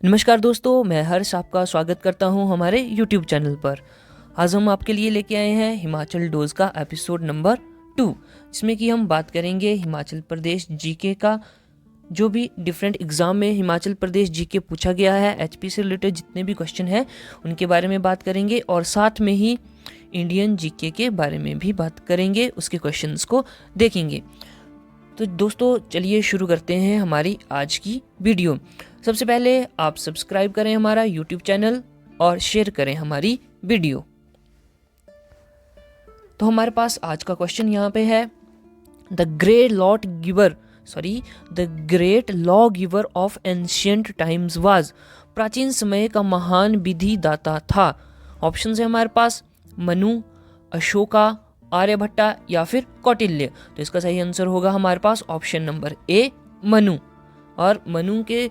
नमस्कार दोस्तों, मैं हर्ष आपका स्वागत करता हूं हमारे YouTube चैनल पर। आज हम आपके लिए लेके आए हैं हिमाचल डोज का एपिसोड नंबर 2, जिसमें कि हम बात करेंगे हिमाचल प्रदेश जीके का। जो भी डिफरेंट एग्ज़ाम में हिमाचल प्रदेश जीके पूछा गया है, एचपी से रिलेटेड जितने भी क्वेश्चन हैं उनके बारे में बात करेंगे और साथ में ही इंडियन जीके के बारे में भी बात करेंगे, उसके क्वेश्चंस को देखेंगे। तो दोस्तों चलिए शुरू करते हैं हमारी आज की वीडियो। सबसे पहले आप सब्सक्राइब करें हमारा यूट्यूब चैनल और शेयर करें हमारी वीडियो। तो हमारे पास आज का क्वेश्चन यहाँ पे है, the great law giver of ancient times was. प्राचीन समय का महान विधि दाता था। ऑप्शन है हमारे पास मनु, अशोका, आर्यभट्टा या फिर कौटिल्य। तो इसका सही आंसर होगा हमारे पास ऑप्शन नंबर ए, मनु। और मनु के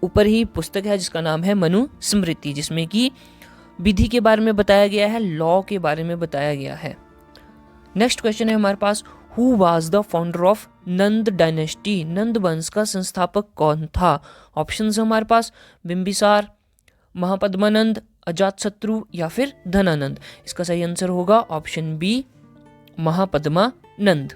ऊपर ही पुस्तक है जिसका नाम है मनु स्मृति, जिसमें कि विधि के बारे में बताया गया है, लॉ के बारे में बताया गया है। नेक्स्ट क्वेश्चन है हमारे पास, who was the founder of Nanda dynasty. Nanda वंश का संस्थापक कौन था। ऑप्शन है हमारे पास बिंबिसार, महापद्मानंद, अजातशत्रु या फिर धनानंद। इसका सही आंसर होगा ऑप्शन बी, महापद्मानंद।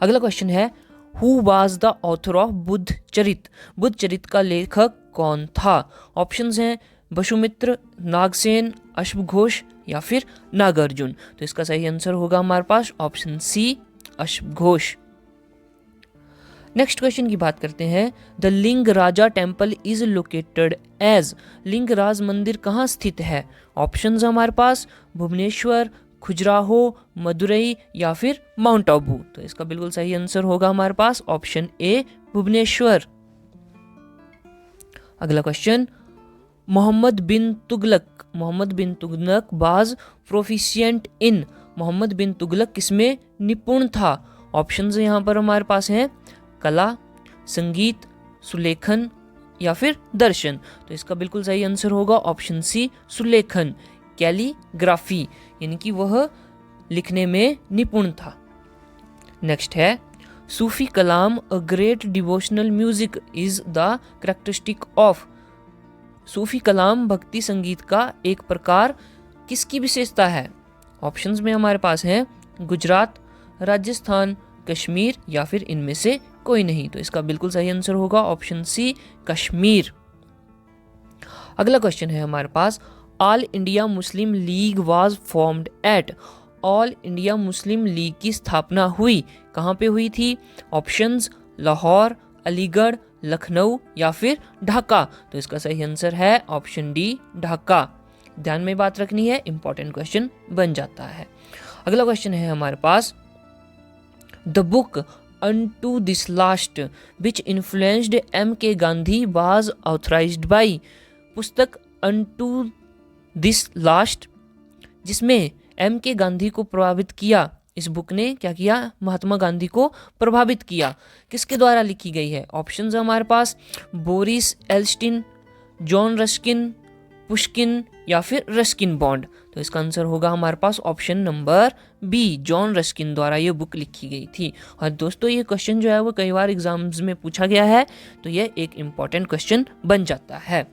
अगला क्वेश्चन है, who was the author of Buddhacharita. Buddhacharita का लेखक कौन था। ऑप्शंस हैं वसुमित्र, नागसेन, अश्वघोष या फिर नागार्जुन। तो इसका सही आंसर होगा हमारे पास ऑप्शन सी, अश्वघोष। नेक्स्ट क्वेश्चन की बात करते हैं, the Lingaraja temple is located at. Lingaraj मंदिर कहाँ स्थित है। ऑप्शंस हमारे पास भुवनेश्वर, खजुराहो, मदुरई या फिर माउंट आबू। तो इसका बिल्कुल सही आंसर होगा हमारे पास ऑप्शन ए, भुवनेश्वर। अगला क्वेश्चन, मोहम्मद बिन तुगलक बाज प्रोफिशिएंट इन। मोहम्मद बिन तुगलक किसमें निपुण था। ऑप्शंस यहाँ पर हमारे पास हैं कला, संगीत, सुलेखन या फिर दर्शन। तो इसका बिल्कुल सही आंसर होगा ऑप्शन सी, सुलेखन, कैलीग्राफी, यानी कि वह लिखने में निपुण था। नेक्स्ट है, Sufi kalam a great devotional music is the characteristic of. Sufi kalam भक्ति संगीत का एक प्रकार किसकी विशेषता है। ऑप्शंस में हमारे पास हैं गुजरात, राजस्थान, कश्मीर या फिर इनमें से कोई नहीं। तो इसका बिल्कुल सही आंसर होगा ऑप्शन सी, कश्मीर। अगला क्वेश्चन है हमारे पास, all India Muslim League was formed at. All India Muslim League की स्थापना हुई कहाँ पे हुई थी। ऑप्शंस लाहौर, अलीगढ़, लखनऊ या फिर ढाका। तो इसका सही आंसर है ऑप्शन डी, ढाका। ध्यान में बात रखनी है, इंपॉर्टेंट क्वेश्चन बन जाता है। अगला क्वेश्चन है हमारे पास, the book unto this last which influenced M K Gandhi was authorized by. पुस्तक अनटू दिस लास्ट, जिसमें एम के गांधी को प्रभावित किया, इस बुक ने क्या किया, महात्मा गांधी को प्रभावित किया, किसके द्वारा लिखी गई है। ऑप्शंस हमारे पास Boris Yeltsin, John Ruskin, Pushkin या फिर रस्किन बॉन्ड। तो इसका आंसर होगा हमारे पास option number B, John Ruskin द्वारा ये बुक लिखी गई थी। और दोस्तों ये क्वेश्चन जो है वो कई बार एग्जाम्स में पूछा गया है, तो ये एक इम्पॉर्टेंट क्वेश्चन बन जाता है।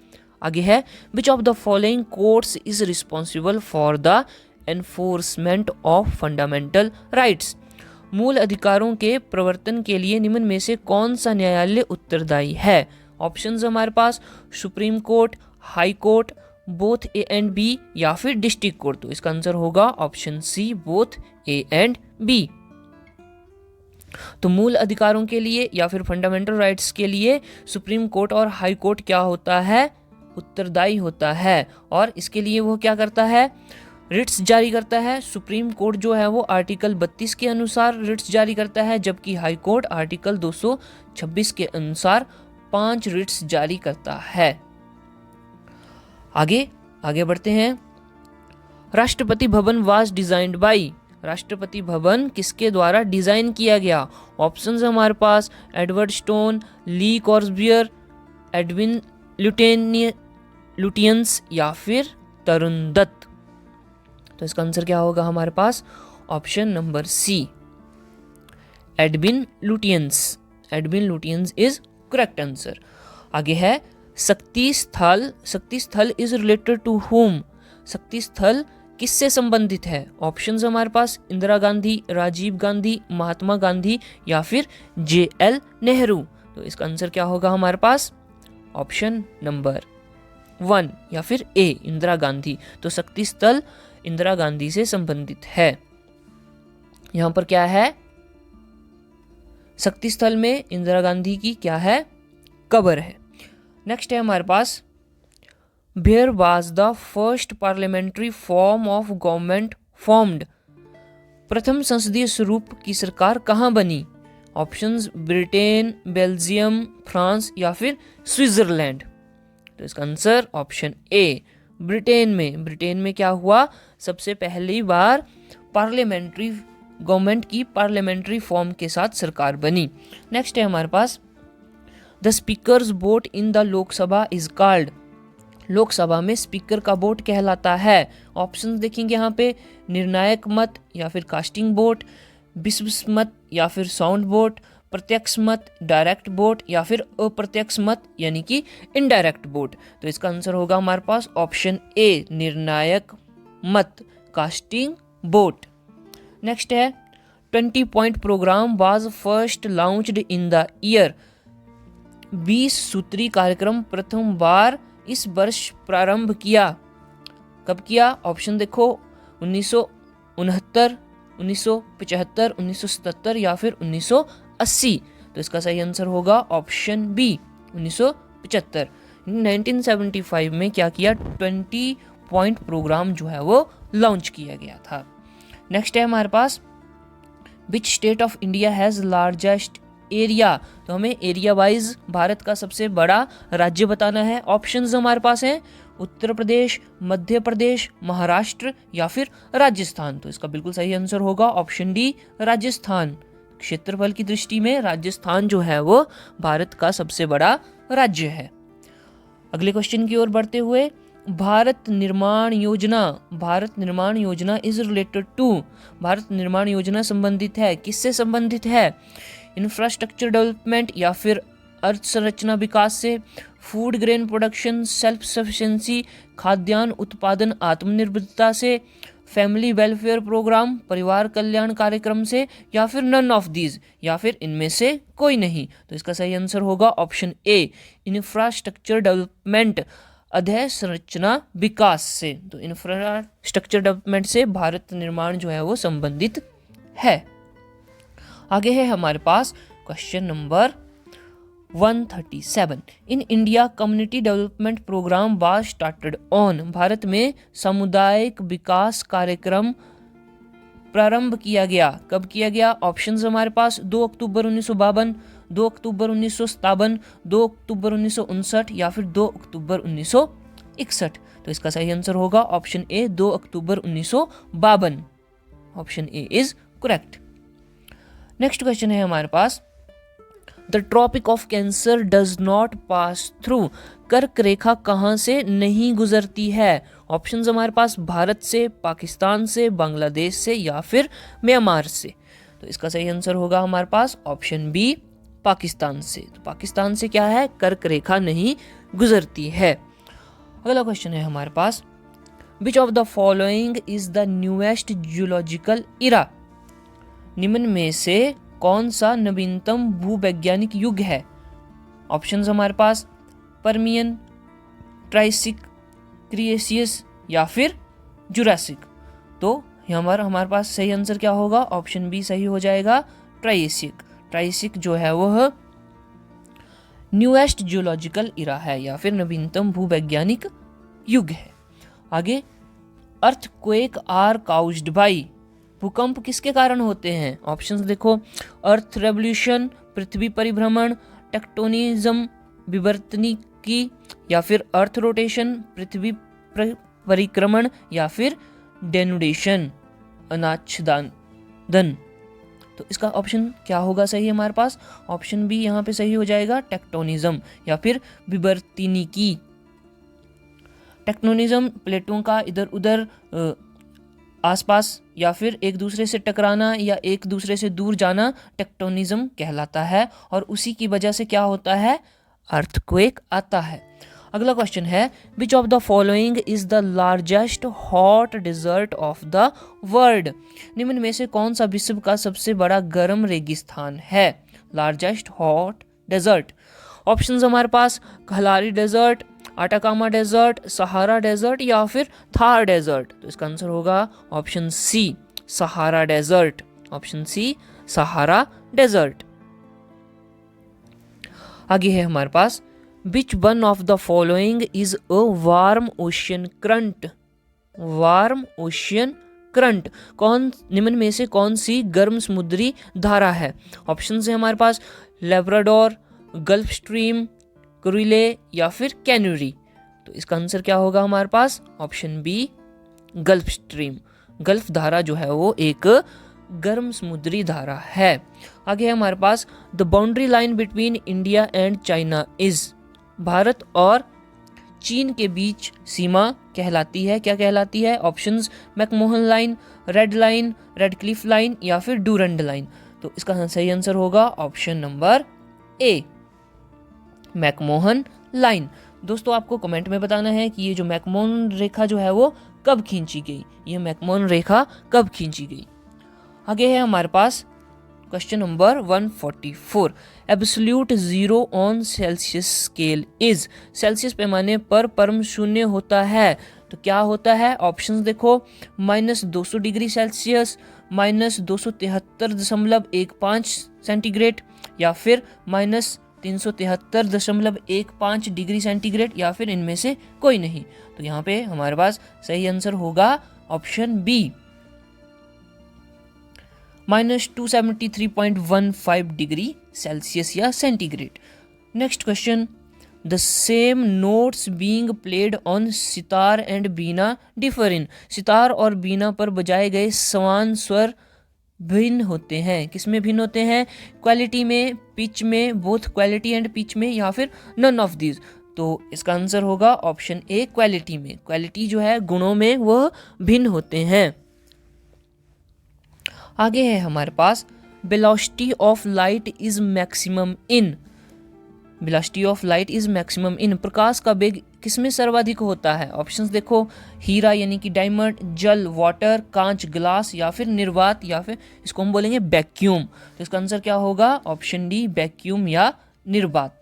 आगे है, विच of the following courts is responsible for the enforcement of fundamental rights. मूल अधिकारों के प्रवर्तन के लिए निम्न में से कौन सा न्यायालय उत्तरदायी है। ऑप्शंस हमारे पास supreme court, high court, both A and B या फिर डिस्ट्रिक्ट कोर्ट। तो इसका आंसर होगा option C, both A and B. तो मूल अधिकारों के लिए या फिर फंडामेंटल राइट्स के लिए सुप्रीम कोर्ट और हाई कोर्ट क्या होता है, उत्तरदायी होता है। और इसके लिए वो क्या करता है, रिट्स जारी करता है। सुप्रीम कोर्ट जो है वो आर्टिकल 32 के अनुसार रिट्स जारी करता है, जबकि हाई कोर्ट आर्टिकल 226 के अनुसार 5 रिट्स जारी करता है। आगे बढ़ते हैं, Rashtrapati Bhavan was designed by. Rashtrapati Bhavan किसके द्वारा डिजाइन किया गया। ऑप्शंस हमारे पास एडवर्ड स्टोन, ली कॉर्सबियर, एडविन लुटियंस या फिर तरुण दत्त। तो इसका आंसर क्या होगा हमारे पास option number C, Edwin Lutyens. Edwin Lutyens is correct answer. आगे है, शक्ति स्थल इज रिलेटेड टू होम, शक्ति स्थल किससे संबंधित है? ऑप्शंस हमारे पास इंदिरा गांधी, राजीव गांधी, महात्मा गांधी या फिर JL नेहरू। तो इसका आंसर क्या होगा हमारे पास? ऑप्शन नंबर 1 या फिर ए इंदिरा गांधी। तो शक्ति स्थल इंदिरा गांधी से संबंधित है। यहां पर क्या है? शक्ति स्थल में इंदिरा गांधी की क्या है? कब्र है। नेक्स्ट है हमारे पास, where was the first parliamentary form of government formed, प्रथम संसदीय स्वरूप की सरकार कहाँ बनी? ऑप्शंस ब्रिटेन, बेल्जियम, फ्रांस या फिर स्विट्जरलैंड। तो इसका आंसर ऑप्शन ए ब्रिटेन में। ब्रिटेन में क्या हुआ? सबसे पहली बार पार्लियामेंट्री गवर्नमेंट की पार्लियामेंट्री फॉर्म के साथ सरकार बनी। नेक्स्ट है हमारे पास, the speaker's vote in the Lok Sabha is called, Lok Sabha में स्पीकर का वोट कहलाता है। ऑप्शंस देखेंगे यहाँ पे, निर्णायक मत या फिर कास्टिंग वोट, विश्वास मत या फिर साउंड वोट, प्रत्यक्ष मत, डायरेक्ट वोट या फिर अप्रत्यक्ष मत यानी कि इनडायरेक्ट वोट। तो इसका आंसर होगा हमारे पास ऑप्शन ए निर्णायक मत, कास्टिंग वोट। नेक्स्ट है 20 point programme was first launched in the year, 20 सूत्री कार्यक्रम प्रथम बार इस वर्ष प्रारंभ किया। कब किया? ऑप्शन देखो 1969, 1975, 1977 या फिर 1980। तो इसका सही आंसर होगा ऑप्शन बी 1975। 1975 में क्या किया? 20 पॉइंट प्रोग्राम जो है वो लॉन्च किया गया था। नेक्स्ट है हमारे पास, which state of India has largest area, तो हमें एरिया वाइज भारत का सबसे बड़ा राज्य बताना है। ऑप्शंस हमारे पास हैं उत्तर प्रदेश, मध्य प्रदेश, महाराष्ट्र या फिर राजस्थान। तो इसका बिल्कुल सही आंसर होगा ऑप्शन डी राजस्थान। क्षेत्रफल की दृष्टि में राजस्थान जो है वो भारत का सबसे बड़ा राज्य है। अगले क्वेश्चन की ओर बढ़ते हुए, भारत निर्माण योजना इज रिलेटेड टू, भारत निर्माण योजना संबंधित है, किससे संबंधित है? इंफ्रास्ट्रक्चर डेवलपमेंट या फिर अर्थसंरचना विकास से, food grain production, self sufficiency, खाद्यान्न उत्पादन आत्मनिर्भरता से, फैमिली वेलफेयर प्रोग्राम परिवार कल्याण कार्यक्रम से या फिर नन ऑफ दीज या फिर इनमें से कोई नहीं। तो इसका सही आंसर होगा ऑप्शन ए इंफ्रास्ट्रक्चर डेवलपमेंट, अधोसंरचना विकास से। तो इंफ्रास्ट्रक्चर डेवलपमेंट से भारत निर्माण जो है वो संबंधित है। आगे है हमारे पास question number 137, in India community development program was started on, भारत में सामुदायिक विकास कार्यक्रम प्रारंभ किया गया, कब किया गया? ऑप्शंस हमारे पास 2 अक्टूबर 1952, 2 अक्टूबर 1957, 2 अक्टूबर 1959 या फिर 2 अक्टूबर 1961। तो इसका सही आंसर होगा option A 2 October 1952। Option A is correct. Next question है हमारे पास, the tropic of cancer does not pass through, कर्क रेखा कहाँ से नहीं गुजरती है? ऑप्शंस हमारे पास भारत से, पाकिस्तान से, बांग्लादेश से या फिर म्यांमार से। तो इसका सही आंसर होगा हमारे पास ऑप्शन बी पाकिस्तान से। तो पाकिस्तान से क्या है? कर्क रेखा नहीं गुजरती है। अगला क्वेश्चन है हमारे पास, which of the following is the newest geological era, निम्न में से कौन सा नवीनतम भूवैज्ञानिक युग है? ऑप्शंस हमारे पास परमियन, ट्राइसिक, क्रिएशियस या फिर जुरासिक। तो हमारे पास सही आंसर क्या होगा? ऑप्शन बी सही हो जाएगा, ट्राइसिक। ट्राइसिक जो है वह न्यूएस्ट जियोलॉजिकल इरा है या फिर नवीनतम भूवैज्ञानिक युग है। आगे, अर्थक्वेक आर काउज्ड बाय, भूकंप किसके कारण होते हैं? ऑप्शंस देखो, अर्थ रेवोल्यूशन, पृथ्वी परिभ्रमण, टेक्टोनिज्म विवर्तनिकी या फिर अर्थ रोटेशन, पृथ्वी परिक्रमण या फिर डेनुडेशन अनाच्छादन। तो इसका ऑप्शन क्या होगा सही हमारे पास? ऑप्शन बी यहाँ पे सही हो जाएगा, टेक्टोनिज्म या फिर विवर्तनिकी। टेक्टोनिज्म प्लेटों का इधर उधर आसपास या फिर एक दूसरे से टकराना या एक दूसरे से दूर जाना टेक्टोनिज्म कहलाता है, और उसी की वजह से क्या होता है? अर्थक्वेक आता है। अगला क्वेश्चन है विच of the following is the largest hot desert of the world. निम्न में से कौन सा विश्व का सबसे बड़ा गर्म रेगिस्तान है? Largest hot desert. ऑप्शंस हमारे पास Kalahari desert, Atacama desert, Sahara desert या फिर थार डेजर्ट। तो इसका आंसर होगा option C, Sahara desert. Option C, Sahara desert. आगे है हमारे पास which one of the following is a warm ocean current. Warm ocean current, कौन निम्न में से कौन सी गर्म समुद्री धारा है? ऑप्शन है हमारे पास लेब्राडोर, गल्फ स्ट्रीम, कुरिले या फिर कैनरी। तो इसका आंसर क्या होगा हमारे पास? Option B, Gulf Stream. Gulf धारा जो है वो एक गर्म समुद्री धारा है। आगे है हमारे पास the boundary line between India and China is. भारत और चीन के बीच सीमा कहलाती है, क्या कहलाती है? Options McMahon line, red Cliff line या फिर डूरंड लाइन। तो इसका सही आंसर होगा option number A, McMahon line. दोस्तों आपको कमेंट में बताना है कि ये जो मैकमोहन रेखा जो है वो कब खींची गई, ये मैकमोहन रेखा कब खींची गई। आगे है हमारे पास question number 144 absolute zero on Celsius scale is. Celsius पैमाने पर परम शून्य होता है तो क्या होता है? ऑप्शंस देखो -200 डिग्री सेल्सियस, -273.15 सेंटीग्रेड या फिर -373.15 डिग्री सेंटीग्रेड या फिर इनमें से कोई नहीं। तो यहाँ पे हमारे पास सही आंसर होगा ऑप्शन बी, -273.15 डिग्री सेल्सियस या centigrade. Next question the same notes being played on sitar and veena differ in. Sitar और बीना पर बजाए गए समान स्वर भिन्न होते हैं। किसमें भिन्न होते हैं? क्वालिटी में, पिच में, बोथ क्वालिटी एंड पिच में या फिर नन ऑफ दीज। तो इसका आंसर होगा ऑप्शन ए, क्वालिटी में। क्वालिटी जो है गुणों में वह भिन्न होते हैं। आगे है हमारे पास velocity of light is maximum in. Velocity of light is maximum in, प्रकाश का वेग किसमें सर्वाधिक होता है? ऑप्शंस देखो हीरा यानी कि डायमंड, जल वाटर, कांच ग्लास या फिर निर्वात या फिर इसको हम बोलेंगे वैक्यूम। तो इसका आंसर क्या होगा? ऑप्शन डी, वैक्यूम या निर्वात।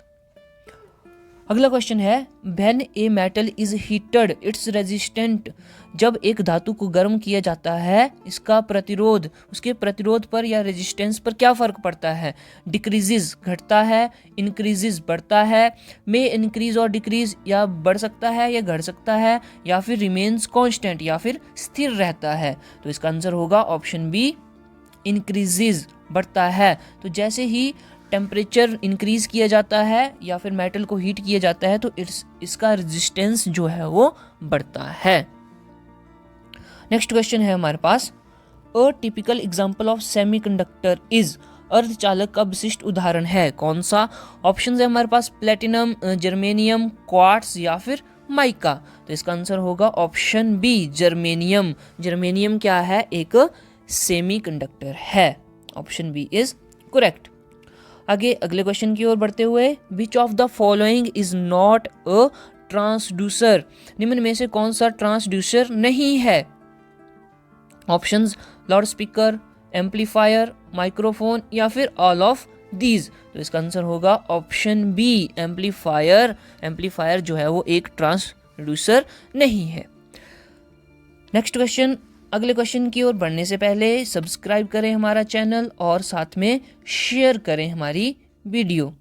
अगला क्वेश्चन है when a metal is heated it's resistant. जब एक धातु को गर्म किया जाता है इसका प्रतिरोध, उसके प्रतिरोध पर या रेजिस्टेंस पर क्या फर्क पड़ता है? डिक्रीजेस घटता है, इंक्रीजेस बढ़ता है, में इंक्रीज और डिक्रीज या बढ़ सकता है या घट सकता है या फिर रिमेन्स कांस्टेंट या फिर स्थिर रहता है। तो इसका आंसर होगा ऑप्शन बी, इंक्रीजेस, बढ़ता है। तो जैसे ही टेम्परेचर इंक्रीज किया जाता है या फिर मेटल को हीट किया जाता है तो इसका रेजिस्टेंस जो है वो बढ़ता है। नेक्स्ट क्वेश्चन है हमारे पास a typical example of semiconductor is. अर्धचालक का विशिष्ट उदाहरण है कौन सा? ऑप्शन है हमारे पास प्लेटिनम, जर्मेनियम, क्वार्ट्ज या फिर माइका। तो इसका आंसर होगा ऑप्शन बी, जर्मेनियम। जर्मेनियम क्या है? एक सेमीकंडक्टर है। Option B is correct. आगे अगले क्वेश्चन की ओर बढ़ते हुए which of the following is not a transducer. निम्न में से कौन सा ट्रांसड्यूसर नहीं है? Options loudspeaker, amplifier, microphone या फिर ऑल ऑफ दीज। तो इसका आंसर होगा ऑप्शन बी, एम्पलीफायर। एम्पलीफायर जो है वो एक ट्रांसड्यूसर नहीं है। नेक्स्ट क्वेश्चन, अगले क्वेश्चन की ओर बढ़ने से पहले सब्सक्राइब करें हमारा चैनल और साथ में शेयर करें हमारी वीडियो।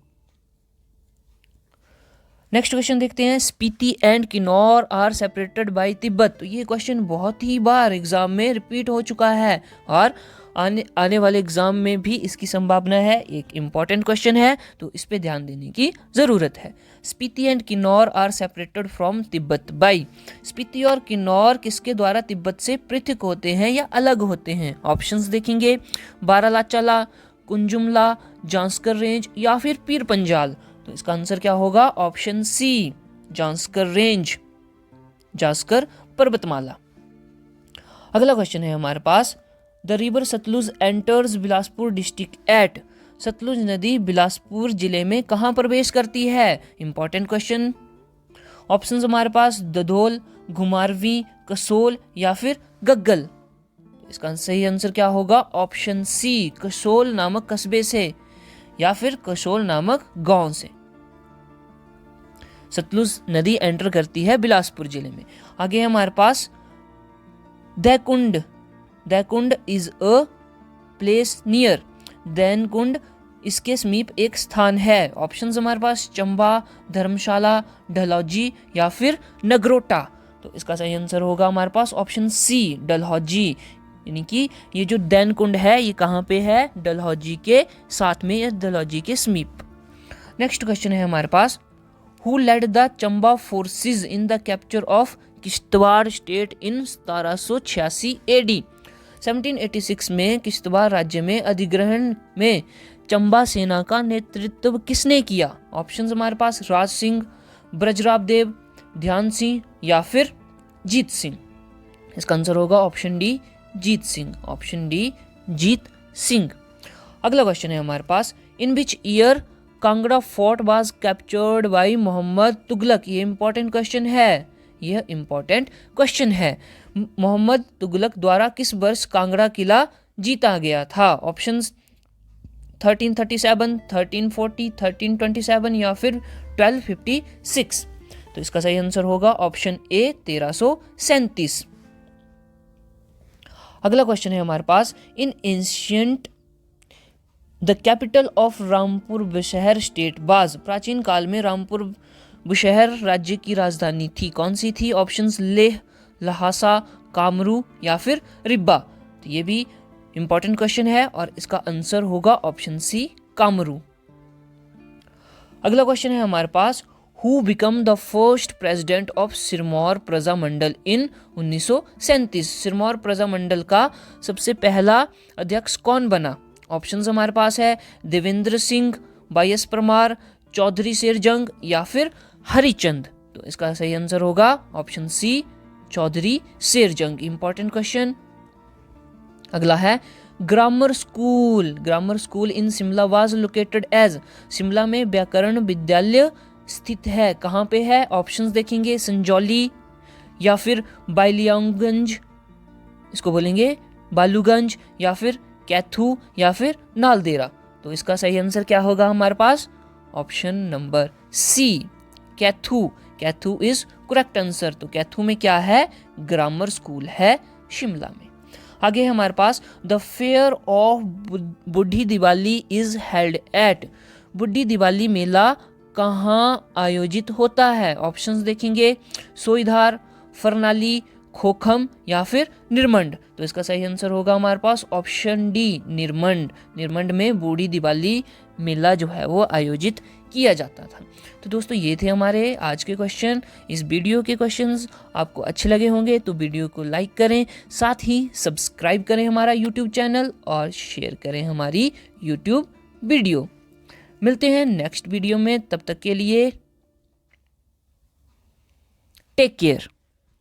नेक्स्ट क्वेश्चन देखते हैं Spiti and Kinnaur are separated by Tibet. तो ये क्वेश्चन बहुत ही बार एग्जाम में रिपीट हो चुका है और आने वाले एग्जाम में भी इसकी संभावना है। एक इम्पॉर्टेंट क्वेश्चन है तो इस पे ध्यान देने की जरूरत है। Spiti and Kinnaur are separated from Tibet by. Spiti और किन्नौर किसके द्वारा तिब्बत से पृथक होते हैं या अलग होते हैं? ऑप्शंस देखेंगे बारालाचाला, कुंजुमला, जांस्कर रेंज या फिर पीर पंजाल। तो इसका आंसर क्या होगा? Option C, Zanskar range, Zanskar पर्वतमाला। अगला क्वेश्चन है हमारे पास the river Sutlej enters Bilaspur district at. Sutlej नदी बिलासपुर जिले में कहाँ प्रवेश करती है? Important question. ऑप्शंस हमारे पास दधोल, घुमारवी, कसोल या फिर गग्गल। इसका सही आंसर क्या होगा? ऑप्शन सी, कसोल नामक कस्बे से या फिर कसोल नामक गांव से सतलुज नदी एंटर करती है बिलासपुर जिले में। आगे है हमारे पास दैकुंड। दैकुंड इज अ प्लेस नियर। दैकुंड इसके समीप एक स्थान है। ऑप्शंस हमारे पास चंबा, धर्मशाला, डलहौजी या फिर नगरोटा। तो इसका सही आंसर होगा हमारे पास ऑप्शन सी, डलहौजी। यानी कि ये जो दैकुंड है ये कहाँ पे है? डलहौजी के साथ में या डलहौजी के समीप। नेक्स्ट क्वेश्चन है हमारे पास, who led the Chamba forces in the capture of Kishtwar state in 1786 AD. 1786 में किश्तवाड़ राज्य में अधिग्रहण में चंबा सेना का नेतृत्व किसने किया? ऑप्शंस हमारे पास राज सिंह, ब्रजराव देव, ध्यान सिंह या फिर जीत सिंह। इसका आंसर होगा option D, Jeet Singh. Option D, Jeet Singh. अगला क्वेश्चन है हमारे पास, in which year Kangra fort was captured by Muhammad Tughlaq. ये इंपॉर्टेंट क्वेश्चन है। यह इंपॉर्टेंट क्वेश्चन है। मोहम्मद तुगलक द्वारा किस वर्ष कांगड़ा किला जीता गया था? ऑप्शंस 1337, 1340, 1327 या फिर 1256। तो इसका सही आंसर होगा ऑप्शन ए, 1337। अगला क्वेश्चन है हमारे पास, in ancient the capital of Rampur Bushahr state was. प्राचीन काल में रामपुर बुशहर राज्य की राजधानी थी। कौन सी थी? ऑप्शंस लेह, लहासा, कामरू या फिर रिब्बा। तो ये भी इंपॉर्टेंट क्वेश्चन है और इसका आंसर होगा ऑप्शन सी, कामरू। अगला क्वेश्चन है हमारे पास, who become the first president of Sirmaur Praja Mandal इन 1937। सिरमौर प्रजा मंडल का सबसे पहला अध्यक्ष कौन बना? ऑप्शंस हमारे पास है देवेंद्र सिंह, वाईएस परमार, चौधरी शेरजंग या फिर हरिचंद। तो इसका सही आंसर होगा option C, Chaudhary Sherjang. Important question. अगला है, grammar school. Grammar school in Shimla was located as. Shimla में व्याकरण विद्यालय स्थित है। कहाँ पे है? ऑप्शंस देखेंगे, संजौली या फिर बालियागंज, इसको बोलेंगे बालूगंज या फिर कैथू या फिर नालदेरा। तो इसका सही आंसर क्या होगा हमारे पास? Option number C, Kaithu. Kaithu is correct answer. तो कैथू में क्या है? ग्रामर स्कूल है शिमला में। आगे हमारे पास, द फेयर ऑफ बुढ़ी दिवाली इज हेल्ड एट। बुढ़ी दिवाली मेला कहाँ आयोजित होता है? ऑप्शंस देखेंगे, सोईधार, फरनाली, खोखम या फिर निरमंड। तो इसका सही आंसर होगा हमारे पास ऑप्शन डी, निरमंड। निरमंड में बूढ़ी दिवाली मेला जो है वो आयोजित किया जाता था। तो दोस्तों ये थे हमारे आज के क्वेश्चन। इस वीडियो के क्वेश्चंस आपको अच्छे लगे होंगे तो वीडियो को लाइक करें, साथ ही सब्सक्राइब करें हमारा यूट्यूब चैनल और शेयर करें हमारी यूट्यूब वीडियो। मिलते हैं नेक्स्ट वीडियो में, तब तक के लिए टेक केयर।